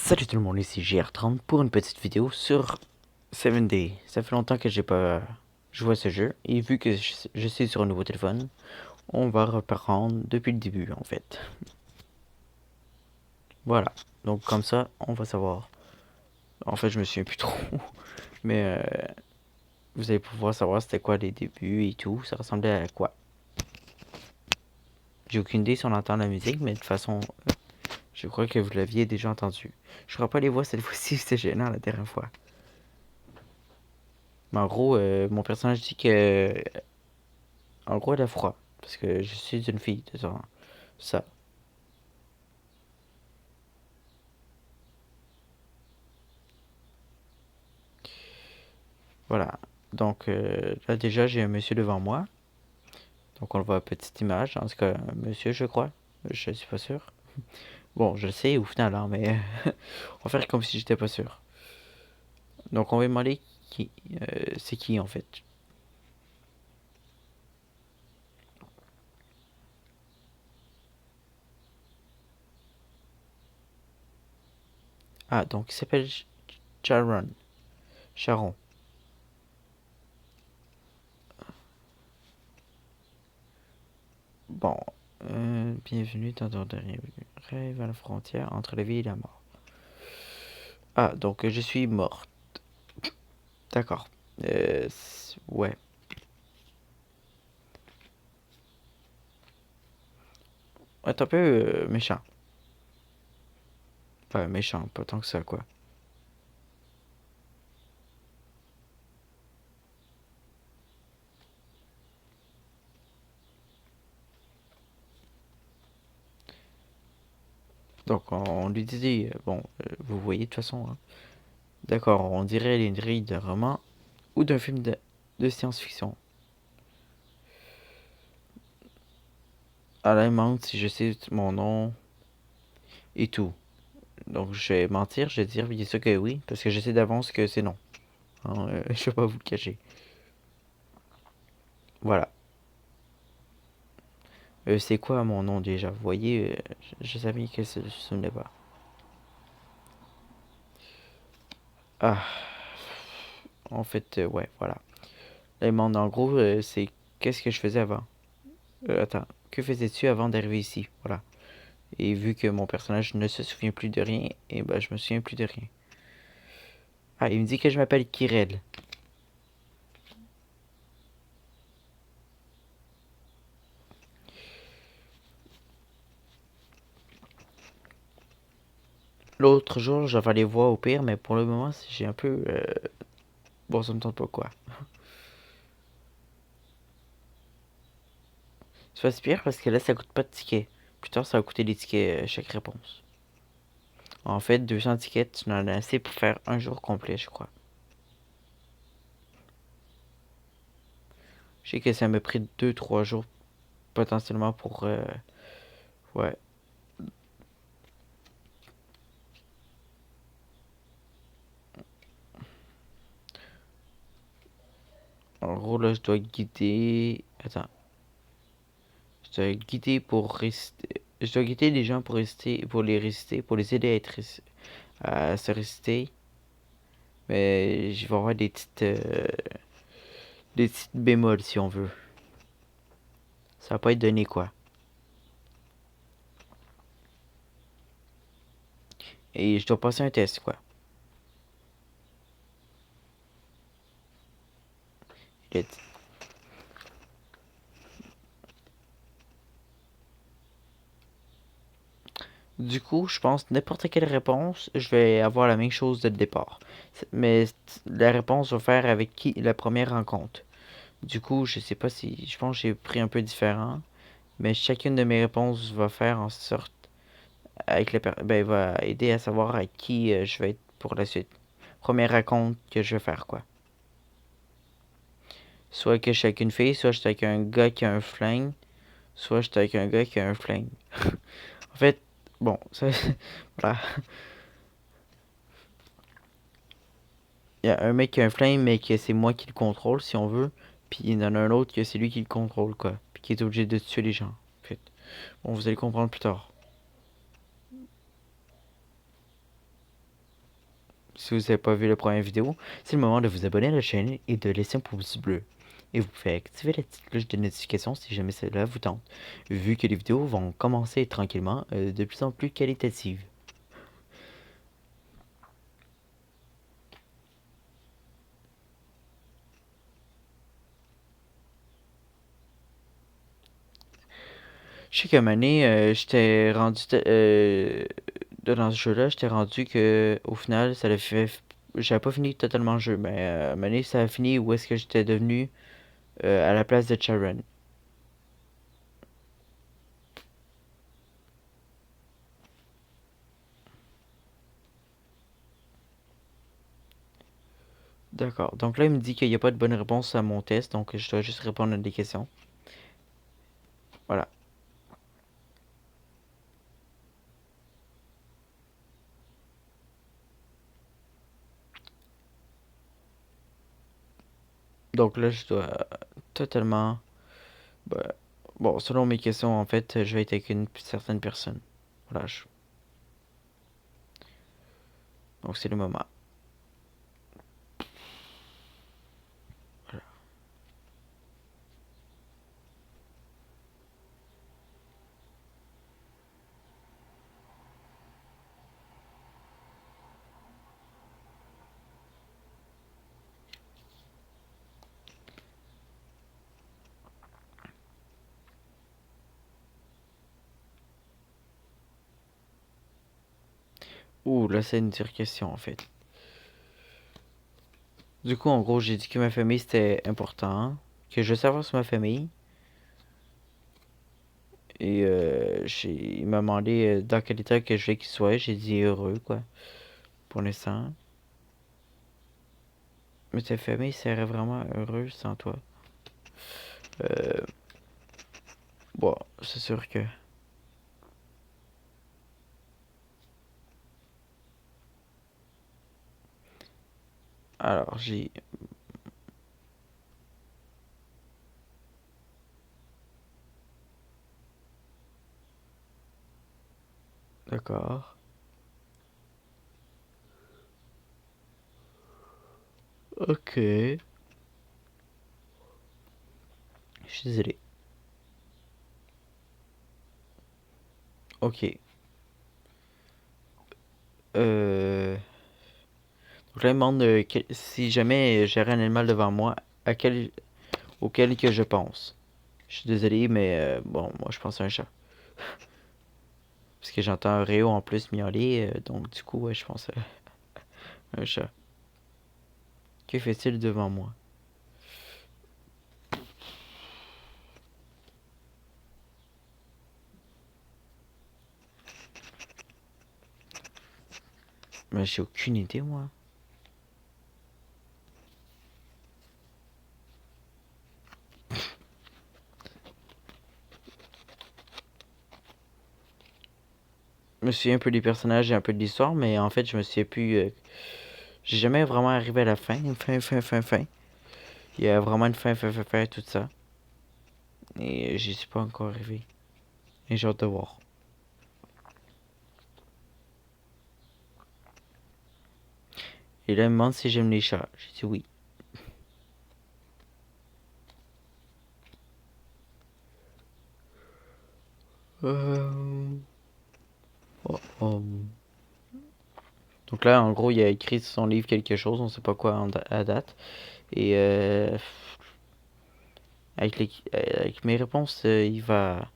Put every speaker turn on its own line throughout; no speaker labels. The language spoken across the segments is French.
Salut tout le monde, ici GR30 pour une petite vidéo sur 7 Day. Ça fait longtemps que j'ai pas joué à ce jeu et vu que je suis sur un nouveau téléphone, on va reprendre depuis le début en fait. Voilà, donc comme ça on va savoir. En fait je me souviens plus trop, mais vous allez pouvoir savoir c'était quoi les débuts et tout, ça ressemblait à quoi. J'ai aucune idée si on entend la musique, mais de toute façon je crois que vous l'aviez déjà entendu. Je crois pas les voix cette fois-ci, c'était gênant la dernière fois. Mais en gros, mon personnage dit que en gros, elle a froid. Parce que je suis une fille, de ça. Voilà. Donc, là, déjà, j'ai un monsieur devant moi. Donc, on le voit à petite image. En tout cas, un monsieur, je crois. Je suis pas sûr. Bon, je le sais au final, hein, mais on va faire comme si j'étais pas sûr. Donc, on va demander qui, c'est qui, en fait. Ah, donc, il s'appelle Sharon. Sharon. Bon. Bienvenue dans ton dernier rêve à la frontière entre la vie et la mort. Ah, donc, je suis morte. D'accord. Ouais. Ouais, t'es un peu méchant. Enfin, méchant, pas tant que ça, quoi. Donc, on lui disait, bon, vous voyez de toute façon, hein. D'accord, on dirait les grilles d'un roman ou d'un film de science-fiction. Elle me demande si je sais mon nom et tout. Donc, je vais mentir, je vais dire bien sûr que oui, parce que je sais d'avance que c'est non. Hein, je vais pas vous le cacher. Voilà. C'est quoi mon nom déjà? Vous voyez, je savais que ça ne se souvenait pas. Ah, en fait, ouais, voilà. Elle me demande en gros, c'est qu'est-ce que je faisais avant? Attends, que faisais-tu avant d'arriver ici? Voilà. Et vu que mon personnage ne se souvient plus de rien, et ben je me souviens plus de rien. Ah, il me dit que je m'appelle Kirel. L'autre jour, j'avais les voix au pire, mais pour le moment, j'ai un peu. Bon, ça me tente pas quoi. C'est pas si pire parce que là, ça coûte pas de tickets. Plus tard, ça va coûter des tickets chaque réponse. En fait, 200 tickets, tu en as assez pour faire un jour complet, je crois. Je sais que ça m'a pris 2 3 jours potentiellement pour. Ouais. En gros, là, je dois guider. Attends. Je dois guider pour rester. Je dois guider les gens pour rester, pour les résister, pour les aider à se résister. Mais je vais avoir des petites bémols si on veut. Ça va pas être donné quoi. Et je dois passer un test quoi. Du coup, je pense n'importe quelle réponse, je vais avoir la même chose dès le départ. Mais la réponse va faire avec qui la première rencontre. Du coup, je sais pas si. Je pense que j'ai pris un peu différent. Mais chacune de mes réponses va faire en sorte avec ben, va aider à savoir avec qui je vais être pour la suite. Première raconte que je vais faire quoi. Soit que je suis avec une fille, soit je suis avec un gars qui a un flingue, soit je suis avec un gars qui a un flingue. En fait, bon, ça, voilà. Il y a un mec qui a un flingue, mais que c'est moi qui le contrôle si on veut. Puis il y en a un autre que c'est lui qui le contrôle quoi. Puis qui est obligé de tuer les gens. En fait. Bon, vous allez comprendre plus tard. Si vous n'avez pas vu la première vidéo, c'est le moment de vous abonner à la chaîne et de laisser un pouce bleu. Et vous pouvez activer la petite cloche de notification si jamais cela vous tente, vu que les vidéos vont commencer tranquillement de plus en plus qualitatives. Je sais qu'à un moment donné, j'étais rendu dans ce jeu-là, j'étais rendu que au final, ça l'a fait. J'avais pas fini totalement le jeu, mais à un moment donné, ça a fini où est-ce que j'étais devenu à la place de Charon. D'accord. Donc là, il me dit qu'il n'y a pas de bonne réponse à mon test, donc je dois juste répondre à des questions. Voilà. Donc là, je dois totalement. Bah, bon, selon mes questions, en fait, je vais être avec une certaine personne. Voilà. Donc c'est le moment. Voilà. Ouh, là, c'est une dure question, en fait. Du coup, en gros, j'ai dit que ma famille c'était important, que je veux savoir sur ma famille. Et il m'a demandé dans quel état que je voulais qu'il soit. J'ai dit heureux, quoi, pour l'instant. Mais ta famille serait vraiment heureuse sans toi. Euh, bon, c'est sûr que. Alors, j'ai. D'accord. Ok. Je suis désolé. Ok. Euh. Donc là, il me demande si jamais j'aurais un animal devant moi, à quel... auquel que je pense. Je suis désolé, mais bon, moi je pense à un chat. Parce que j'entends un Réo en plus miauler, donc du coup, ouais, je pense à un chat. Que fait-il devant moi? Mais j'ai aucune idée, moi. Je me souviens un peu des personnages et un peu de l'histoire, mais en fait, je me souviens plus. J'ai jamais vraiment arrivé à la fin. Fin. Il y a vraiment une fin, tout ça. Et j'y suis pas encore arrivé. Et j'ai hâte de voir. Et là, il me demande si j'aime les chats. J'ai dit oui. Euh... oh, oh. Donc là, en gros, il a écrit sur son livre quelque chose, on sait pas quoi à date. Et avec mes réponses, il va.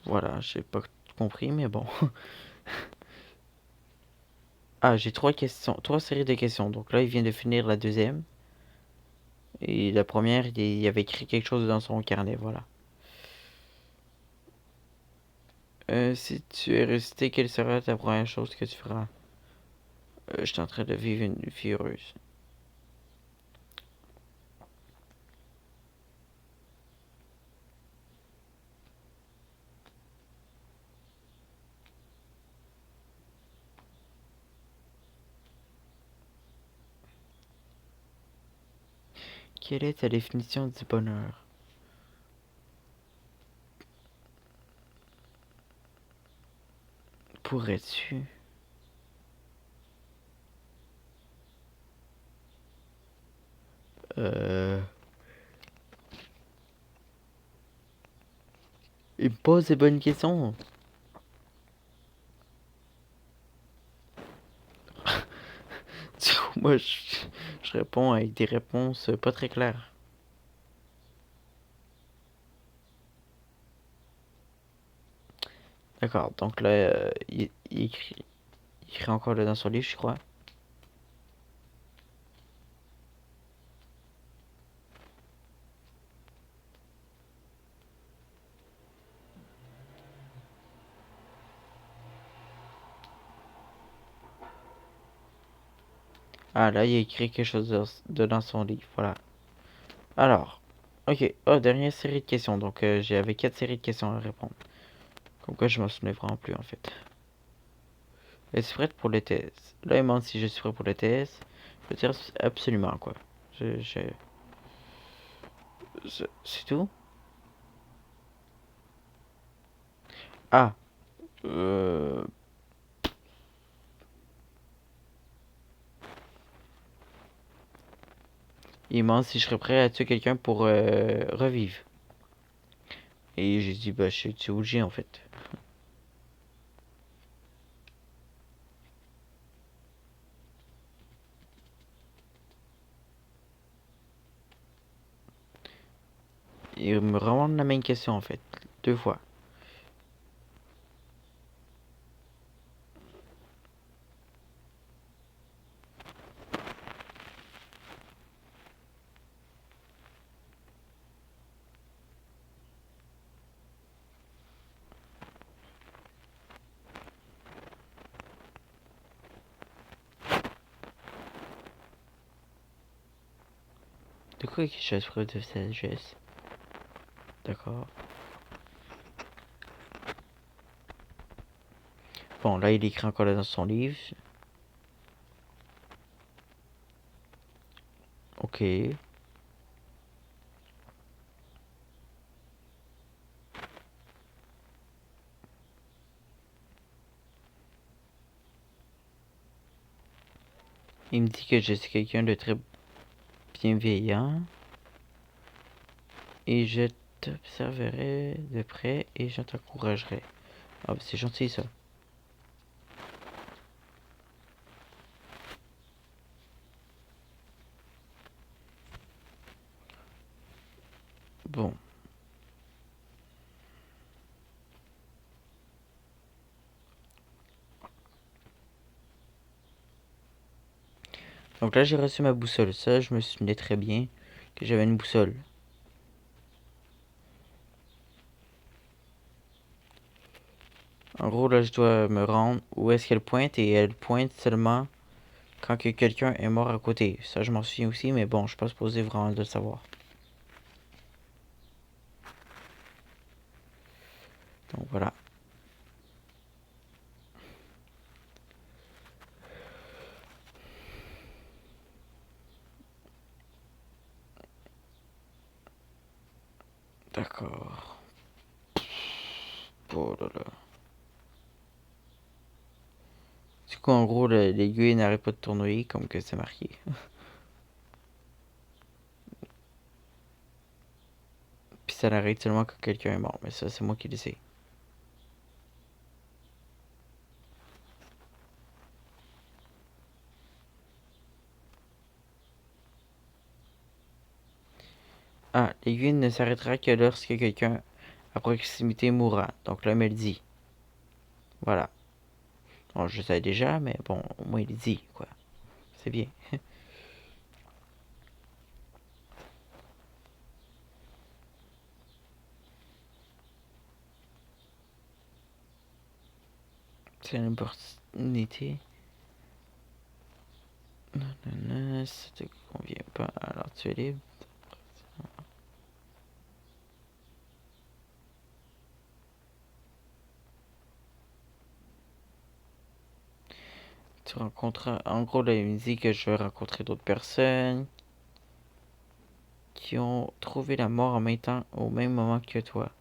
Voilà, j'ai pas compris, mais bon. Ah, j'ai trois questions, trois séries de questions. Donc là, il vient de finir la deuxième. Et la première, il avait écrit quelque chose dans son carnet, voilà. Si tu es resté, quelle sera ta première chose que tu feras? Je suis en train de vivre une vie heureuse. Quelle est ta définition du bonheur? Pourrais-tu? Il me pose des bonnes questions. Du coup, moi, je réponds avec des réponses pas très claires. D'accord, donc là, il écrit encore là dans son livre, je crois. Ah, là, il a écrit quelque chose dans son livre, voilà. Alors, ok. Oh, dernière série de questions. Donc, j'avais 4 séries de questions à répondre. Comme quoi, je m'en souvenais vraiment plus, en fait. Es-tu prête pour le test? Là, il me demande si je suis prêt pour le test. Je veux dire absolument, quoi. Je, je, c'est tout? Ah, euh, il me demande si je serais prêt à tuer quelqu'un pour revivre. Et j'ai dit, bah, je suis obligé, en fait. Il me demande la même question, en fait. 2 fois. De quoi que je fasse preuve de sagesse? D'accord. Bon, là, il écrit encore là dans son livre. Ok. Il me dit que je suis quelqu'un de très bienveillant. Et je t'observerai de près et je t'encouragerai. Ah, bah, c'est gentil ça. Bon. Donc là, j'ai reçu ma boussole. Ça, je me souvenais très bien que j'avais une boussole. En gros, là, je dois me rendre où est-ce qu'elle pointe et elle pointe seulement quand que quelqu'un est mort à côté. Ça, je m'en souviens aussi, mais bon, je suis pas supposé vraiment de le savoir. Donc voilà. D'accord. Oh là là. Du coup, en gros, l'aiguille n'arrête pas de tournoyer comme que c'est marqué. Puis ça n'arrête seulement quand quelqu'un est mort. Mais ça, c'est moi qui le sais. Ah, l'aiguille ne s'arrêtera que lorsque quelqu'un à proximité mourra. Donc l'homme elle dit. Voilà. Bon, je sais déjà, mais bon, au moins il dit, quoi. C'est bien. C'est une opportunité. Non, non, non, ça te convient pas. Alors tu es libre. Tu rencontreras. En gros, là, il me dit que je vais rencontrer d'autres personnes qui ont trouvé la mort en même temps, au même moment que toi.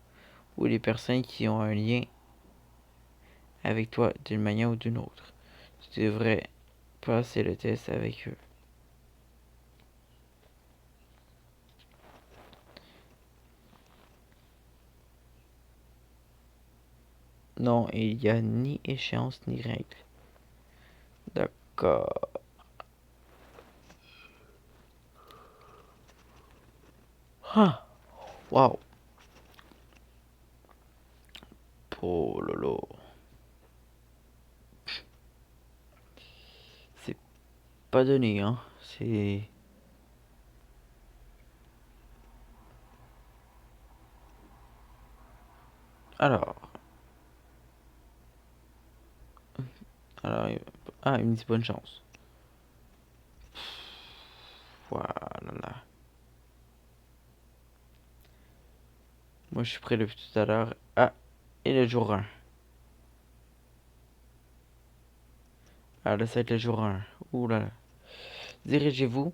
Ou les personnes qui ont un lien avec toi d'une manière ou d'une autre. Tu devrais passer le test avec eux. Non, il n'y a ni échéance ni règle. D'accord. Ah, waouh. Oh lolo. C'est pas donné, hein. C'est... Alors, alors, ah, il me dit bonne chance. Voilà. Moi, je suis prêt depuis tout à l'heure. Ah, et le jour 1. Ah, là, ça va être le jour 1. Ouh là là. Dirigez-vous.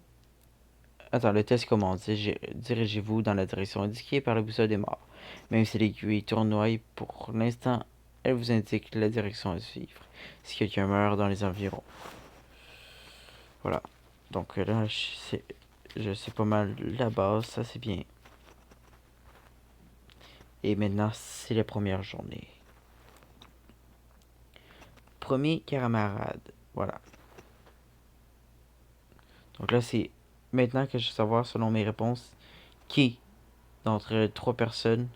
Attends, le test commence. Dirigez-vous dans la direction indiquée par la boussole des morts. Même si l'aiguille tournoie, pour l'instant, elle vous indique la direction à suivre. Si quelqu'un meurt dans les environs. Voilà. Donc là, je sais pas mal la base, ça c'est bien. Et maintenant, c'est la première journée. Premier camarade. Voilà. Donc là, c'est maintenant que je veux savoir, selon mes réponses, qui d'entre les trois personnes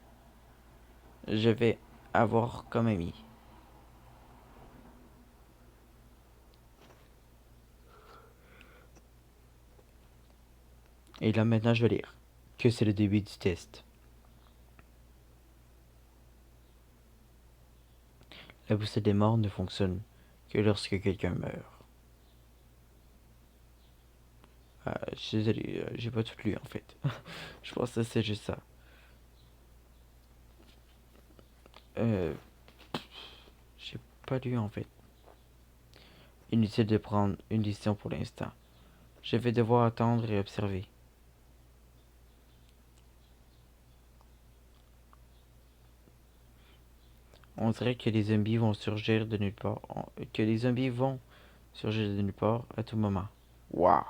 je vais avoir comme ami. Et là, maintenant, je vais lire que c'est le début du test. La boussole des morts ne fonctionne que lorsque quelqu'un meurt. Je suis désolé, j'ai pas tout lu en fait. Je pense que c'est juste ça. Euh, j'ai pas lu en fait. Inutile de prendre une décision pour l'instant. Je vais devoir attendre et observer. On dirait que les zombies vont surgir de nulle part. Que les zombies vont surgir de nulle part à tout moment. Waouh!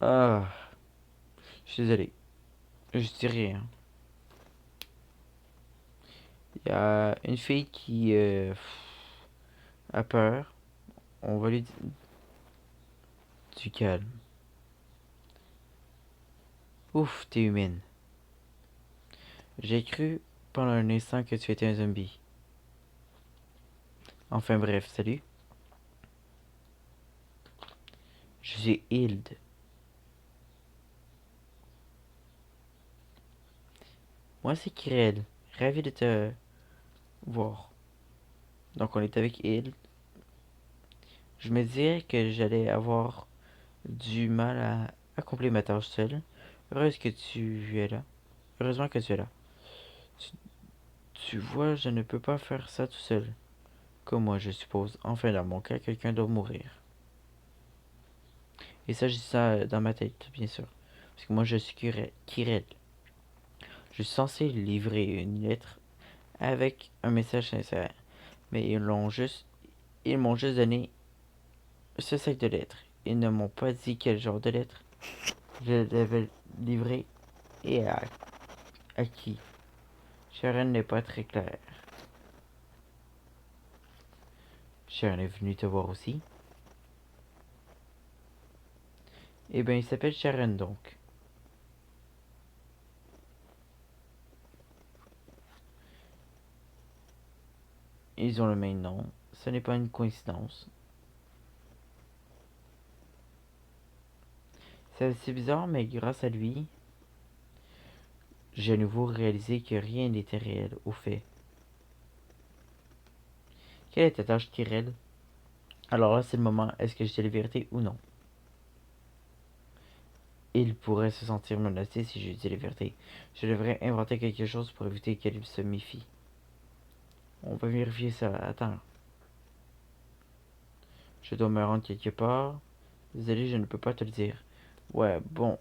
Ah, je suis désolé. Je dis rien. Il y a une fille qui a peur. On va lui dire du calme. Ouf, t'es humaine. J'ai cru pendant un instant que tu étais un zombie. Enfin bref, salut. Je suis Hilde. Moi c'est Kirel. Ravi de te voir. Donc on est avec Hilde. Je me disais que j'allais avoir du mal à accomplir ma tâche seule. Heureuse que tu es là. Heureusement que tu es là. Tu, tu vois, je ne peux pas faire ça tout seul. Comme moi, je suppose. Enfin, dans mon cas, quelqu'un doit mourir. Et ça, je dis ça dans ma tête, bien sûr. Parce que moi, je suis Kirel. Je suis censé livrer une lettre avec un message sincère. Mais ils m'ont juste donné ce sac de lettres. Ils ne m'ont pas dit quel genre de lettre je devais livrer et à qui. Sharon n'est pas très claire. Sharon est venu te voir aussi. Eh bien, il s'appelle Sharon donc. Ils ont le même nom. Ce n'est pas une coïncidence. C'est assez bizarre, mais grâce à lui, j'ai à nouveau réalisé que rien n'était réel, au fait. Quelle est ta tâche, Kirel? Alors là, c'est le moment. Est-ce que je dis la vérité ou non? Il pourrait se sentir menacé si je dis la vérité. Je devrais inventer quelque chose pour éviter qu'elle se méfie. On va vérifier ça. Attends. Je dois me rendre quelque part. Désolé, je ne peux pas te le dire. Ouais, bon.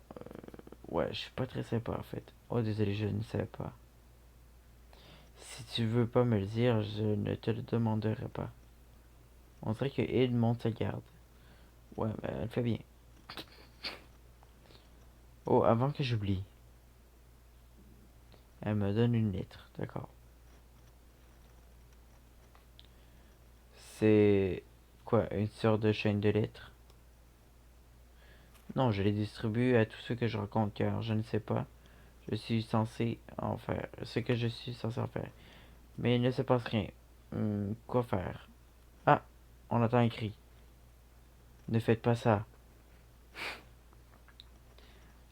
Ouais, je suis pas très sympa en fait. Oh, désolé, je ne sais pas. Si tu veux pas me le dire, je ne te le demanderai pas. On dirait que il monte sa garde. Ouais, mais elle fait bien. Oh, avant que j'oublie. Elle me donne une lettre, d'accord. C'est quoi, une sorte de chaîne de lettres? Non, je les distribue à tous ceux que je rencontre car je ne sais pas. Je suis censé en faire ce que je suis censé en faire. Mais il ne se passe rien. Quoi faire? Ah, on entend un cri. Ne faites pas ça.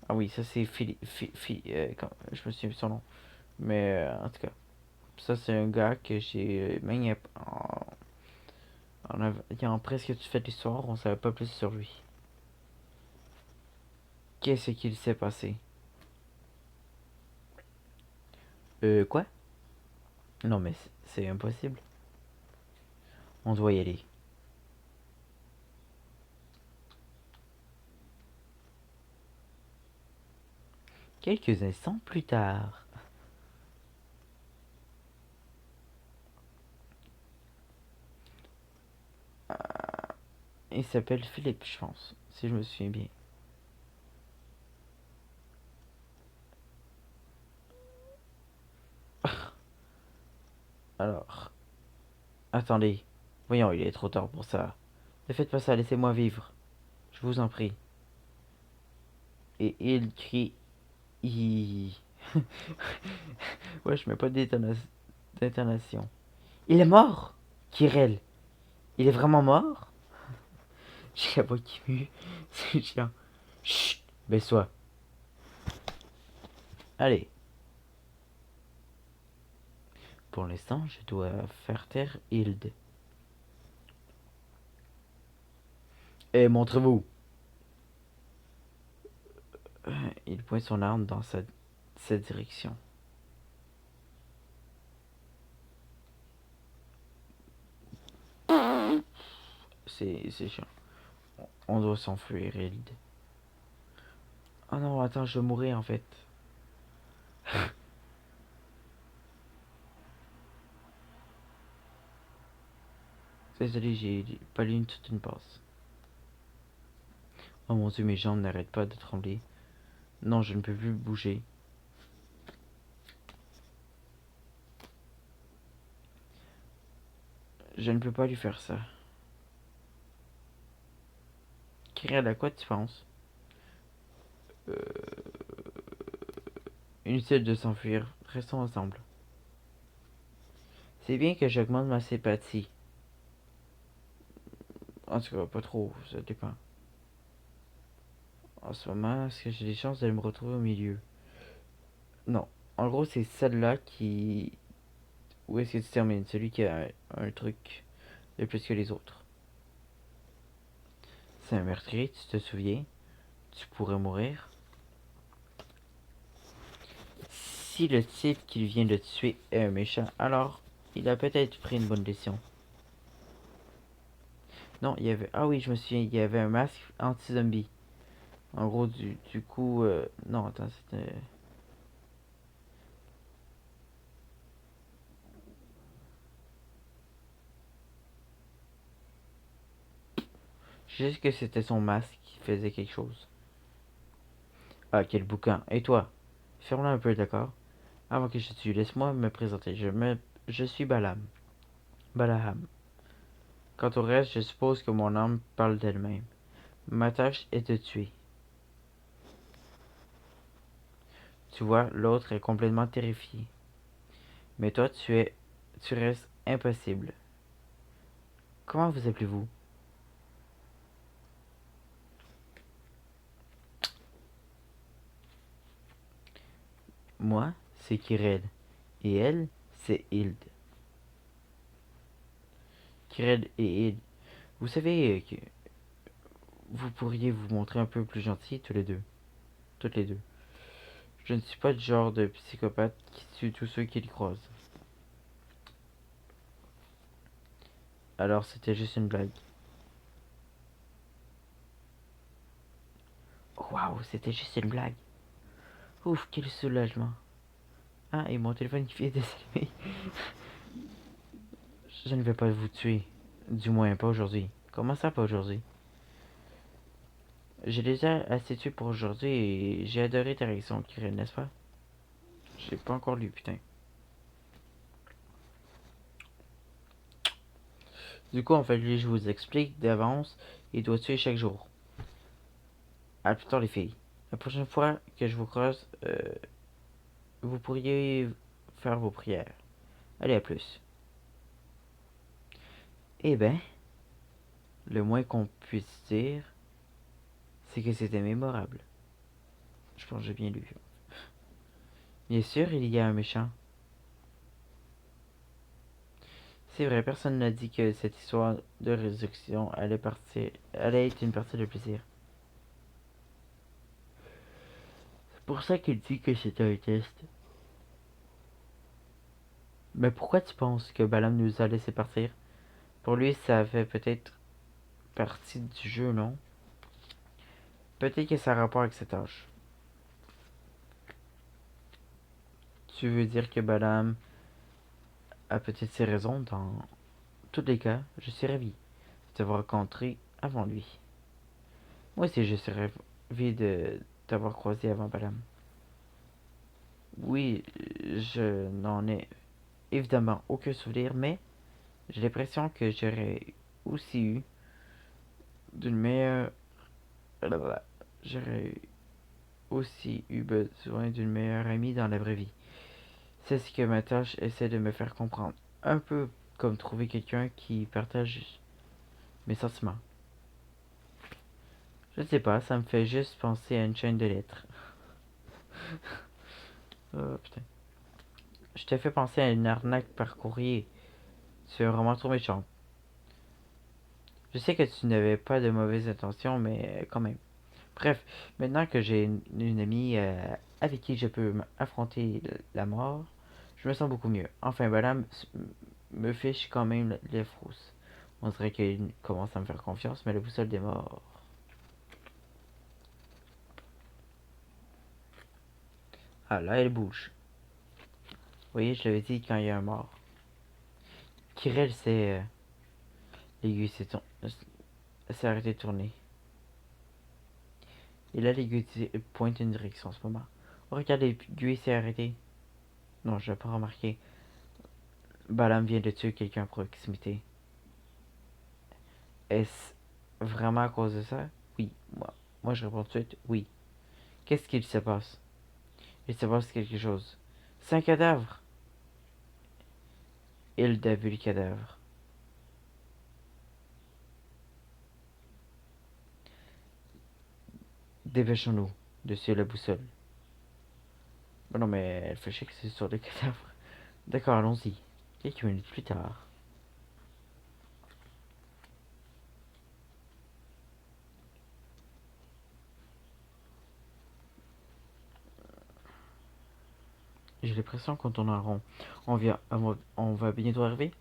Ah oui, ça c'est je me souviens de son nom. Mais en tout cas, ça c'est un gars que j'ai même en presque tout fait l'histoire, on savait pas plus sur lui. Qu'est-ce qu'il s'est passé? Quoi? Non mais c'est impossible. On doit y aller. Quelques instants plus tard. Il s'appelle Philippe, je pense, si je me souviens bien. Alors, attendez. Voyons, il est trop tard pour ça. Ne faites pas ça, laissez-moi vivre. Je vous en prie. Et il crie. Ouais, je mets pas d'intonation. Il est mort? Kirel, il est vraiment mort? J'ai la voix qui mue. C'est chiant. Chut, baisse-toi. Allez. Pour l'instant, je dois faire taire Hilde. Et montrez-vous. Il pointe son arme dans cette direction. C'est chiant. On doit s'enfuir, Hilde. Oh non, attends, je vais mourir en fait. Désolé, j'ai pas lu toute une passe. Oh mon dieu, mes jambes n'arrêtent pas de trembler. Non, je ne peux plus bouger. Je ne peux pas lui faire ça. Kirill, à quoi tu penses? euh, Inutile de s'enfuir. Restons ensemble. C'est bien que j'augmente ma sympathie. En tout cas, pas trop, ça dépend. En ce moment, est-ce que j'ai des chances de me retrouver au milieu? Non. En gros, c'est celle-là qui... Où est-ce que tu termines? Celui qui a un truc de plus que les autres. C'est un meurtrier, tu te souviens? Tu pourrais mourir. Si le type qui vient de tuer est un méchant, alors il a peut-être pris une bonne décision. Non, il y avait... Ah oui, je me souviens, il y avait un masque anti-zombie. En gros, du coup... Non, attends, c'était... Juste que c'était son masque qui faisait quelque chose. Ah, quel boucan. Et toi? Ferme-le un peu, d'accord? Avant que je te tue, laisse-moi me présenter. Je suis Balam. Balaham. Quant au reste, je suppose que mon âme parle d'elle-même. Ma tâche est de tuer. Tu vois, l'autre est complètement terrifié. Mais toi, tu restes impassible. Comment vous appelez-vous? Moi, c'est Kirel. Et elle, c'est Hilde. Kirel et Hilde. Vous savez que vous pourriez vous montrer un peu plus gentil tous les deux. Toutes les deux. Je ne suis pas le genre de psychopathe qui tue tous ceux qui le croisent. Alors c'était juste une blague. Oh, waouh, c'était juste une blague. Ouf, quel soulagement. Ah, et mon téléphone qui vient de s'allumer. Je ne vais pas vous tuer. Du moins, pas aujourd'hui. Comment ça, pas aujourd'hui? j'ai déjà assez tué pour aujourd'hui et j'ai adoré ta réaction, Kirill, n'est-ce pas? J'ai pas encore lu, putain. Du coup, en fait, je vous explique d'avance, il doit tuer chaque jour. À plus tard, les filles. La prochaine fois que je vous croise, vous pourriez faire vos prières. Allez, à plus. Eh ben, le moins qu'on puisse dire, c'est que c'était mémorable. Je pense que j'ai bien lu. Bien sûr, il y a un méchant. C'est vrai, personne n'a dit que cette histoire de résurrection allait être une partie de plaisir. C'est pour ça qu'il dit que c'était un test. Mais pourquoi tu penses que Balaam nous a laissé partir? Pour lui, ça fait peut-être partie du jeu, non? Peut-être que ça a rapport avec cet âge. Tu veux dire que Balaam a peut-être ses raisons dans tous les cas, je suis ravi de t'avoir rencontré avant lui. Moi aussi, je suis ravi de t'avoir croisé avant Balaam. Oui, je n'en ai évidemment aucun souvenir, mais j'ai l'impression que j'aurais aussi eu d'une meilleure. J'aurais aussi eu besoin d'une meilleure amie dans la vraie vie. C'est ce que ma tâche essaie de me faire comprendre. Un peu comme trouver quelqu'un qui partage mes sentiments. Je sais pas, ça me fait juste penser à une chaîne de lettres. Oh putain. Je t'ai fait penser à une arnaque par courrier. C'est un roman trop méchant. Je sais que tu n'avais pas de mauvaises intentions, mais quand même. Bref, maintenant que j'ai une amie avec qui je peux affronter la mort, je me sens beaucoup mieux. Enfin, madame me fiche quand même les frousses. On dirait qu'il commence à me faire confiance, mais la boussole des morts. Ah là, elle bouge. Vous voyez, je l'avais dit quand il y a un mort. Kirel, c'est. L'aiguille s'est arrêtée de tourner. Et là, l'aiguille pointe une direction en ce moment. Oh, regarde, l'aiguille s'est arrêtée. Non, je n'ai pas remarqué. Balam vient de tuer quelqu'un à proximité. Est-ce vraiment à cause de ça? Oui, moi je réponds tout de suite oui. Qu'est-ce qu'il se passe? Il se passe quelque chose. C'est un cadavre. Il a vu le cadavre. Dépêchons-nous, dessus la boussole. Bon non, mais elle fait chier que c'est sur le cadavre. D'accord, allons-y. Quelques minutes plus tard. J'ai l'impression qu'on tourne en rond. On va bientôt arriver.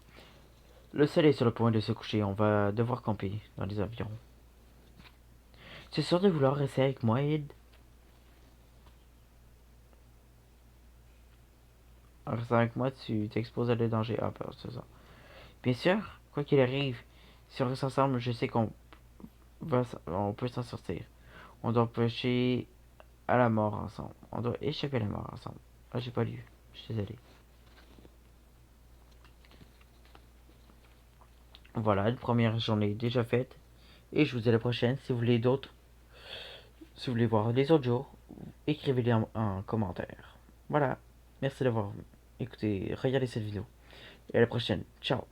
Le soleil est sur le point de se coucher. On va devoir camper dans les avions. Tu es sûr de vouloir rester avec moi, Ed? En restant avec moi, tu t'exposes à des dangers. Ah, bah, c'est ça. Bien sûr, quoi qu'il arrive, si on reste ensemble, je sais on peut s'en sortir. On doit pêcher à la mort ensemble. On doit échapper à la mort ensemble. Ah, j'ai pas lu. Je suis désolé. Voilà, une première journée déjà faite. Et je vous dis à la prochaine. Si vous voulez voir les autres jours, écrivez-les en commentaire. Voilà. Merci d'avoir écouté, regardé cette vidéo. Et à la prochaine. Ciao.